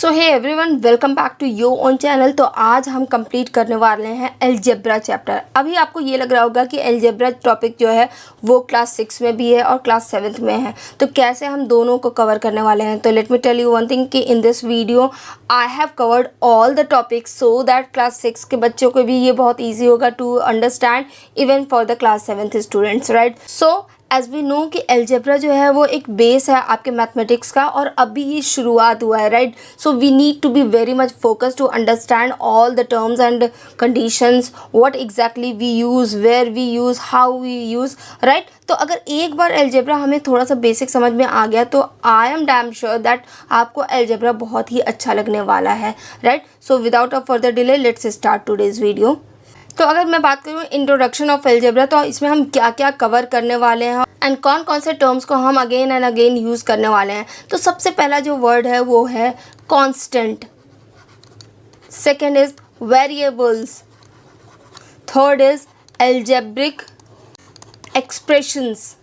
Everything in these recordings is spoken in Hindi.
So hey everyone, welcome back to your own channel. तो आज हम कंप्लीट करने वाले हैं अलजेब्रा चैप्टर। अभी आपको ये लग रहा होगा कि अलजेब्रा टॉपिक जो है वो क्लास 6 में भी है और क्लास 7 में है, तो कैसे हम दोनों को कवर करने वाले हैं। तो let me tell you one thing कि in this video I have covered all the topics so that class 6 के बच्चों को भी ये बहुत ईजी होगा to understand, even for the class 7th students, right. So as we know कि अलजेब्रा जो है वो एक बेस है आपके मैथमेटिक्स का, और अभी ये शुरुआत हुआ है, right. So we need to be very much focus to understand all the terms and conditions, what exactly we use, where we use, how we use, right. तो अगर एक बार अलजेब्रा हमें थोड़ा सा बेसिक समझ में आ गया तो I am damn sure that आपको अलजेब्रा बहुत ही अच्छा लगने वाला है, right. So without a further delay let's start today's video. तो अगर मैं बात करूँ इंट्रोडक्शन ऑफ अलजेब्रा, तो इसमें हम क्या क्या कवर करने वाले हैं एंड कौन कौन से टर्म्स को हम अगेन एंड अगेन यूज़ करने वाले हैं। तो सबसे पहला जो वर्ड है वो है constant, second is variables, third is algebraic expressions,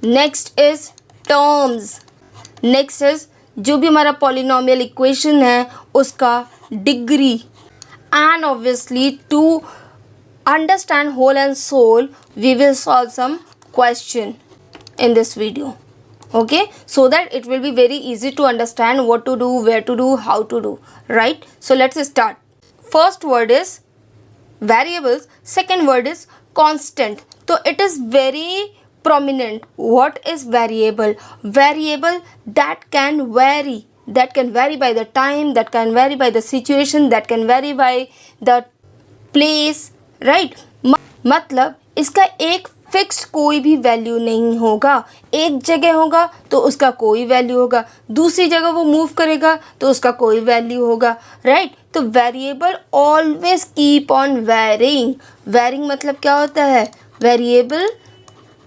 next is terms, next is जो भी हमारा पॉलिनोमियल इक्वेशन है उसका degree, and obviously to understand whole and soul we will solve some question in this video, okay, so that it will be very easy to understand what to do, where to do, how to do, right. So let's start. First word is variables, second word is constant. So it is very prominent. What is variable? Variable that can vary, that can vary by the time, that can vary by the situation, that can vary by the place, right. मतलब इसका एक फिक्स्ड कोई भी वैल्यू नहीं होगा। एक जगह होगा तो उसका कोई वैल्यू होगा, दूसरी जगह वो मूव करेगा तो उसका कोई वैल्यू होगा, राइट। तो variable always keep on varying. Varying मतलब क्या होता है? Variable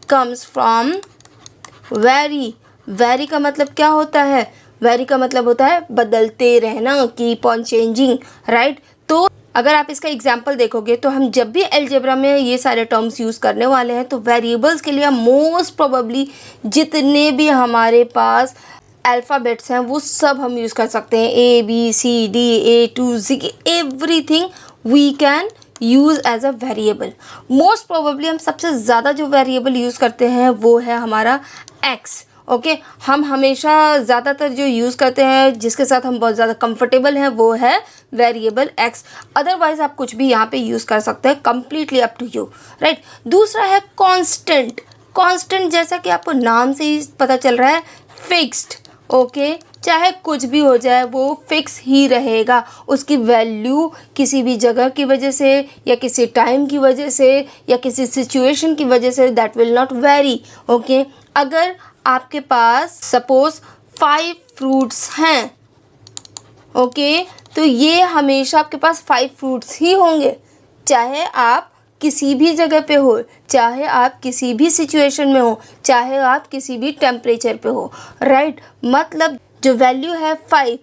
comes from vary. Vary का मतलब क्या होता है? वेरी का मतलब होता है बदलते रहना, कीप ऑन चेंजिंग, राइट। तो अगर आप इसका एग्जाम्पल देखोगे तो हम जब भी अलजेब्रा में ये सारे टर्म्स यूज़ करने वाले हैं तो वेरिएबल्स के लिए मोस्ट प्रोबेबली जितने भी हमारे पास अल्फ़ाबेट्स हैं वो सब हम यूज़ कर सकते हैं। A B C D A to Z, everything we can use as a variable. Most probably हम सबसे ज़्यादा जो वेरिएबल यूज़ करते हैं वो है हमारा x, ओके। हम हमेशा ज़्यादातर जो यूज़ करते हैं, जिसके साथ हम बहुत ज़्यादा कंफर्टेबल हैं, वो है वेरिएबल x। अदरवाइज आप कुछ भी यहाँ पे यूज़ कर सकते हैं, completely up to you, right. दूसरा है कांस्टेंट। कांस्टेंट जैसा कि आपको नाम से ही पता चल रहा है, फिक्स्ड, ओके। चाहे कुछ भी हो जाए वो फिक्स ही रहेगा। उसकी वैल्यू किसी भी जगह की वजह से या किसी टाइम की वजह से या किसी सिचुएशन की वजह say that will not very, okay. अगर आपके पास सपोज 5 फ्रूट्स हैं, ओके, तो ये हमेशा आपके पास 5 फ्रूट्स ही होंगे, चाहे आप किसी भी जगह पे हो, चाहे आप किसी भी सिचुएशन में हो, चाहे आप किसी भी टेम्परेचर पे हो, राइट। मतलब जो वैल्यू है 5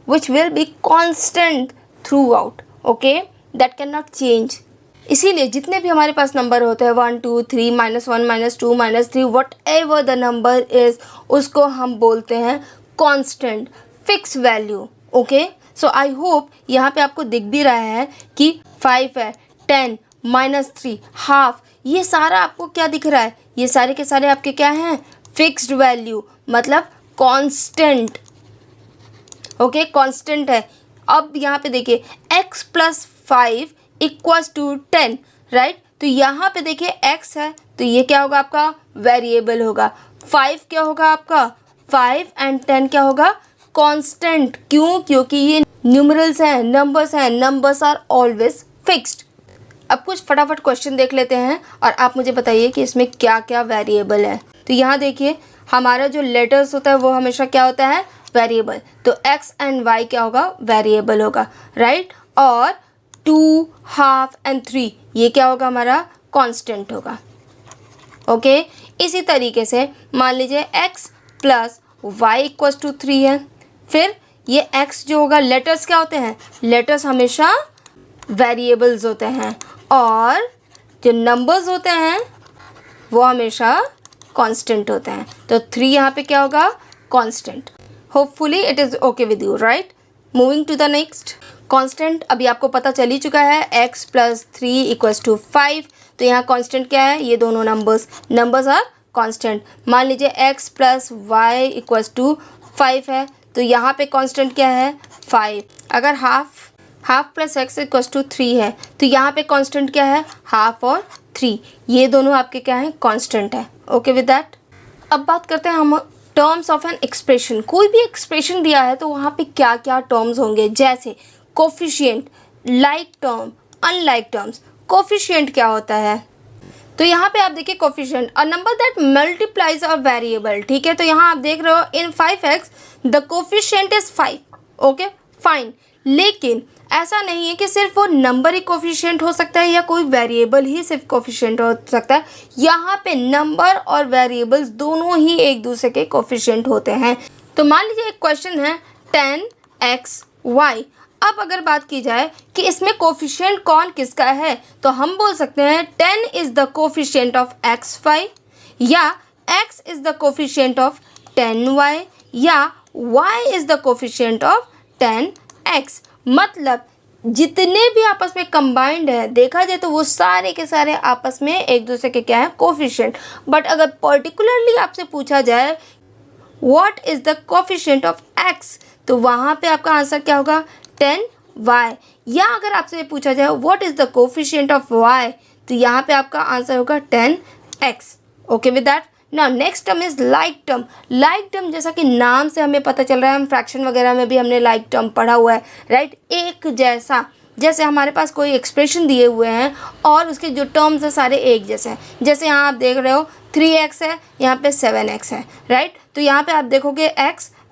which will be constant through out, okay, that can not change. इसीलिए जितने भी हमारे पास नंबर होते हैं 1 2 3 -1 -2 -3 what ever the number is, उसको हम बोलते हैं constant, fix value, okay. So I hope यहाँ पे आपको दिख भी रहा है कि 5 है, 10 -3 हाफ, ये सारा आपको क्या दिख रहा है? ये सारे के सारे आपके क्या हैं? फिक्स्ड वैल्यू, मतलब कांस्टेंट, ओके, कांस्टेंट है। अब यहाँ पे देखिए x + 5 इक्वल्स टू 10, राइट। तो यहाँ पे देखिए x है तो ये क्या होगा? आपका वेरिएबल होगा। 5 क्या होगा आपका? 5 एंड 10 क्या होगा? कांस्टेंट। क्यों? क्योंकि ये न्यूमरल्स हैं, नंबर्स हैं, नंबर्स आर ऑलवेज फिक्स्ड। अब कुछ फटाफट क्वेश्चन देख लेते हैं और आप मुझे बताइए कि इसमें क्या क्या वेरिएबल है। तो यहाँ देखिए हमारा जो लेटर्स होता है वो हमेशा क्या होता है? वेरिएबल। तो x एंड y क्या होगा? वेरिएबल होगा, राइट। और 2 हाफ एंड 3 ये क्या होगा? हमारा कांस्टेंट होगा, ओके। इसी तरीके से मान लीजिए x + y = 3 है, फिर ये x जो होगा, लेटर्स क्या होते हैं? लेटर्स हमेशा वेरिएबल्स होते हैं और जो नंबर्स होते हैं वो हमेशा कांस्टेंट होते हैं। तो 3 यहाँ पे क्या होगा? Constant. Hopefully it is okay with you, right. Moving to the next. Constant अभी आपको पता चल ही चुका है, x प्लस 3 इक्वल्स टू 5। तो यहाँ कांस्टेंट क्या है, ये दोनों नंबर्स आर कांस्टेंट। मान लीजिए x plus y equals to 5 है, तो यहाँ पे कांस्टेंट क्या है, 5। अगर half plus x equals to 3 है, तो यहाँ पे कांस्टेंट क्या है, हाफ और 3। ये दोनों आपके क्या हैं, कांस्टेंट है। Okay with that. अब बात करते हैं हम टर्म्स ऑफ एन एक्सप्रेशन। कोई भी एक्सप्रेशन दिया है तो वहाँ पे क्या क्या टर्म्स होंगे, जैसे coefficient, like term, unlike terms. Coefficient क्या होता है, तो यहाँ पे आप देखिए coefficient a number that multiplies a variable. ठीक है, तो यहाँ आप देख रहे हो इन 5x the coefficient is 5। Okay fine, लेकिन ऐसा नहीं है कि सिर्फ वो नंबर ही कोफिशिएंट हो सकता है या कोई वेरिएबल ही सिर्फ कोफिशिएंट हो सकता है। यहाँ पे नंबर और वेरिएबल्स दोनों ही एक दूसरे के कोफिशिएंट होते हैं। तो मान लीजिए एक क्वेश्चन है 10xy। अब अगर बात की जाए कि इसमें कोफिशिएंट कौन किसका है, तो हम बोल सकते हैं 10 is the coefficient of xy, या x is the coefficient of 10y, या y is the coefficient of 10x। मतलब जितने भी आपस में कंबाइंड है, देखा जाए तो वो सारे के सारे आपस में एक दूसरे के क्या है, कोफिशिएंट। बट अगर पर्टिकुलरली आपसे पूछा जाए what is the coefficient of x, तो वहाँ पे आपका आंसर क्या होगा, 10y। या अगर आपसे पूछा जाए what is the coefficient of y, तो यहाँ पे आपका आंसर होगा 10x। Okay with that. Now next term is like term. Like term जैसा कि नाम से हमें पता चल रहा है, हम फ्रैक्शन वगैरह में भी हमने लाइक टर्म पढ़ा हुआ है, राइट। एक जैसा, जैसे हमारे पास कोई एक्सप्रेशन दिए हुए हैं और उसके जो टर्म्स हैं सारे एक जैसे हैं। जैसे यहाँ आप देख रहे हो 3x है, यहाँ पे 7x है, राइट। तो यहाँ पे आप देखोगे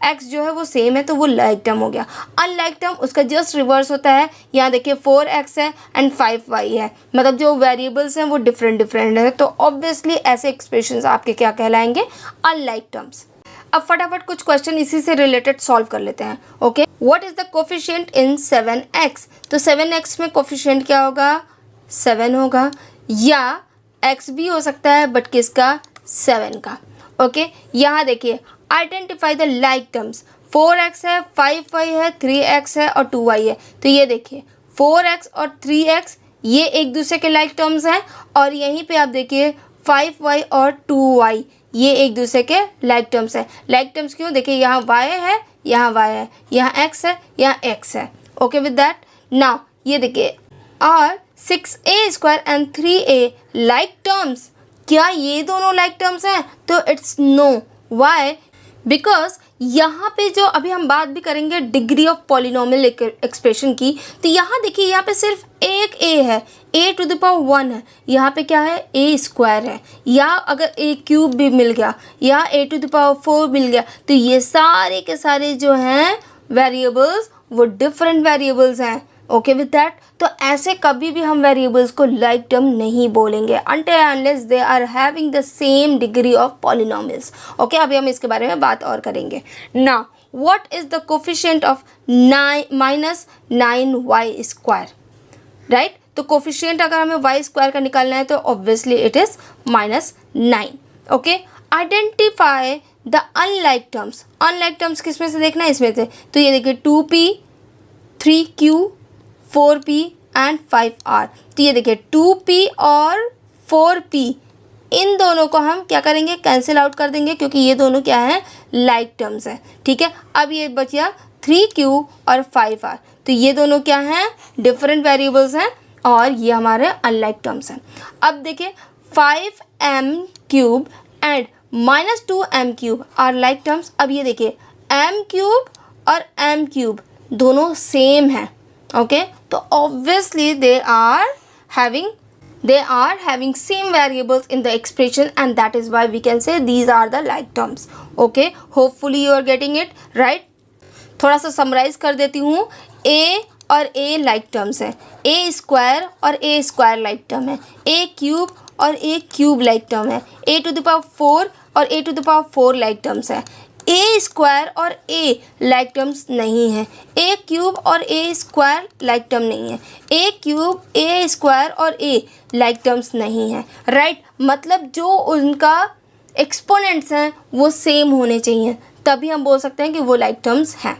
x जो है वो सेम है, तो वो लाइक टर्म हो गया। अनलाइक टर्म उसका जस्ट रिवर्स होता है। यहाँ देखिए 4x है एंड 5y है, मतलब जो वेरिएबल्स हैं वो डिफरेंट है। तो ऑब्वियसली ऐसे एक्सप्रेशंस आपके क्या कहलाएंगे, अनलाइक टर्म्स। अब फटाफट कुछ क्वेश्चन इसी से रिलेटेड सॉल्व कर लेते हैं। Okay, what is the coefficient in 7x, तो 7x में कोफिशिएंट क्या होगा, 7 होगा, या x भी हो सकता है बट किसका, 7 का। ओके, यहाँ देखिए identify the like terms. 4x है, 5y है, 3x है और 2y है। तो ये देखिए 4x और 3x ये एक दूसरे के लाइक टर्म्स हैं, और यहीं पे आप देखिए 5y और 2y ये एक दूसरे के लाइक टर्म्स हैं। लाइक टर्म्स क्यों, देखिए यहाँ y है, यहाँ y है, यहाँ x है, यहाँ x है। Okay with that. नाउ ये देखिए और 6a² and 3a like terms, क्या ये दोनों लाइक टर्म्स हैं, तो इट्स नो। वाई, बिकॉज यहाँ पे जो अभी हम बात भी करेंगे डिग्री ऑफ पॉलिनोमियल एक्सप्रेशन की, तो यहाँ देखिए यहाँ पे सिर्फ एक a है, a⁻1 है, यहाँ पे क्या है, a² है, या अगर a³ भी मिल गया या a⁴ मिल गया, तो ये सारे के सारे जो हैं वेरिएबल्स वो डिफरेंट वेरिएबल्स हैं। Okay with that. तो ऐसे कभी भी हम वेरिएबल्स को लाइक टर्म नहीं बोलेंगे until unless they are having the same degree of polynomials। Okay, अभी हम इसके बारे में बात और करेंगे। Now what is the coefficient of minus 9y², right. तो कोफिशिएंट अगर हमें y² का निकालना है तो obviously it is -9। Okay, identify the unlike terms. Unlike terms किस में से देखना है, इसमें से। तो ये देखिए 2p, 3q, 4p and 5r। तो ये देखिए 2p और 4p इन दोनों को हम क्या करेंगे, कैंसिल आउट कर देंगे, क्योंकि ये दोनों क्या हैं, लाइक टर्म्स हैं। ठीक है, अब ये बचा 3q और 5r, तो ये दोनों क्या हैं, डिफरेंट वेरिएबल्स हैं और ये हमारे अनलाइक टर्म्स हैं। अब देखिए 5m³ and -2m³ are like terms. अब ये देखिए m³ और m³ दोनों सेम हैं। ओके, तो obviously they are having same variables in the expression, and that is why we can say these are the like terms। okay, hopefully you are getting it right। थोड़ा सा समराइज कर देती हूँ। a और a लाइक टर्म्स है, a² और a² लाइक टर्म है, a³ और a³ लाइक टर्म है, a⁴ और a⁴ लाइक टर्म्स है। a² और a लाइक टर्म्स नहीं है, a³ और a² लाइक टर्म नहीं है, a³ a² और a लाइक टर्म्स नहीं है, राइट। मतलब जो उनका एक्सपोनेंट्स हैं वो सेम होने चाहिए, तभी हम बोल सकते हैं कि वो लाइक टर्म्स हैं।